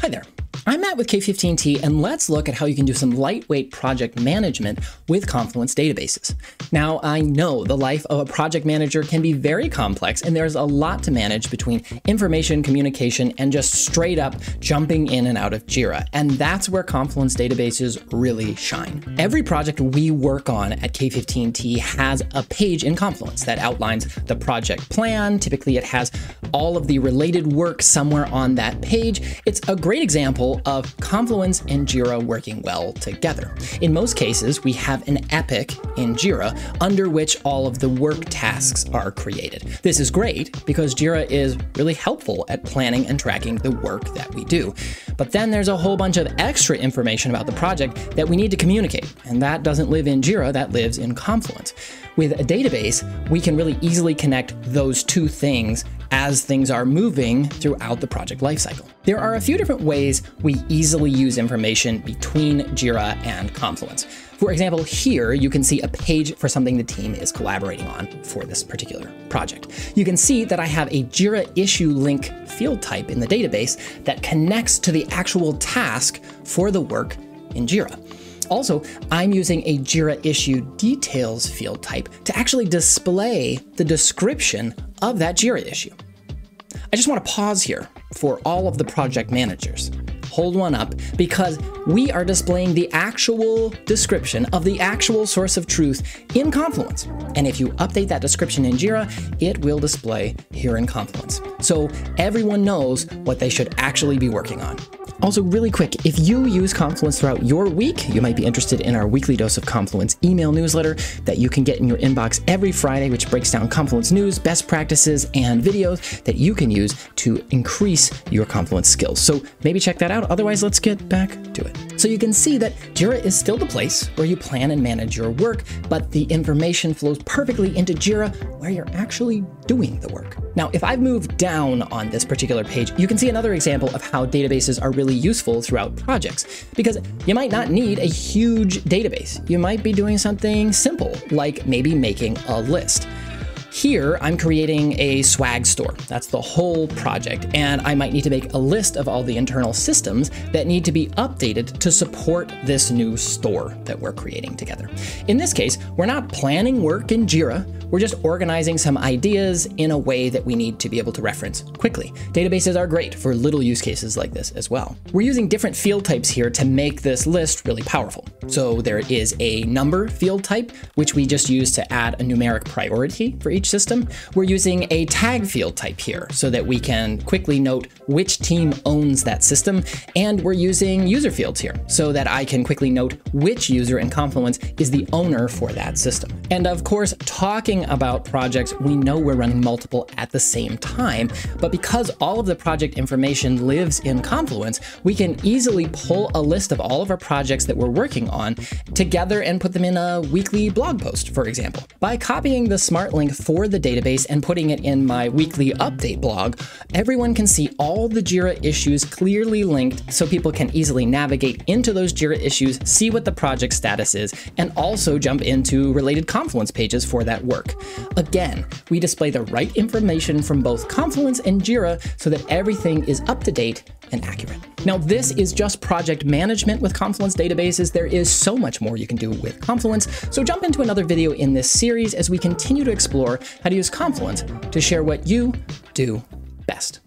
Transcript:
Hi there. I'm Matt with K15T, and let's look at how you can do some lightweight project management with Confluence Databases. Now, I know the life of a project manager can be very complex, and there's a lot to manage between information, communication, and just straight up jumping in and out of Jira. And that's where Confluence Databases really shine. Every project we work on at K15T has a page in Confluence that outlines the project plan. Typically, it has all of the related work somewhere on that page. It's a great example of Confluence and Jira working well together. In most cases, we have an epic in Jira under which all of the work tasks are created. This is great because Jira is really helpful at planning and tracking the work that we do. But then there's a whole bunch of extra information about the project that we need to communicate, and that doesn't live in Jira, that lives in Confluence. With a database, we can really easily connect those two things as things are moving throughout the project lifecycle. There are a few different ways we easily use information between Jira and Confluence. For example, here you can see a page for something the team is collaborating on for this particular project. You can see that I have a Jira issue link field type in the database that connects to the actual task for the work in Jira. Also, I'm using a Jira issue details field type to actually display the description of that Jira issue. I just want to pause here for all of the project managers. Hold one up, because we are displaying the actual description of the actual source of truth in Confluence. And if you update that description in Jira, it will display here in Confluence. So everyone knows what they should actually be working on. Also, really quick, if you use Confluence throughout your week, you might be interested in our weekly dose of Confluence email newsletter that you can get in your inbox every Friday, which breaks down Confluence news, best practices, and videos that you can use to increase your Confluence skills. So maybe check that out. Otherwise, let's get back to it. So you can see that Jira is still the place where you plan and manage your work, but the information flows perfectly into Jira where you're actually doing the work. Now, if I've moved down on this particular page, you can see another example of how databases are really useful throughout projects, because you might not need a huge database. You might be doing something simple, like maybe making a list. Here, I'm creating a swag store. That's the whole project, and I might need to make a list of all the internal systems that need to be updated to support this new store that we're creating together. In this case, we're not planning work in Jira, we're just organizing some ideas in a way that we need to be able to reference quickly. Databases are great for little use cases like this as well. We're using different field types here to make this list really powerful. So there is a number field type, which we just use to add a numeric priority for each system. We're using a tag field type here so that we can quickly note which team owns that system. And we're using user fields here so that I can quickly note which user in Confluence is the owner for that system. And of course, talking about projects, we know we're running multiple at the same time, but because all of the project information lives in Confluence, we can easily pull a list of all of our projects that we're working on together and put them in a weekly blog post, for example. By copying the smart link for the database and putting it in my weekly update blog, everyone can see all the Jira issues clearly linked so people can easily navigate into those Jira issues, see what the project status is, and also jump into related Confluence pages for that work. Again, we display the right information from both Confluence and Jira so that everything is up to date and accurate. Now, this is just project management with Confluence Databases. There is so much more you can do with Confluence, so jump into another video in this series as we continue to explore how to use Confluence to share what you do best.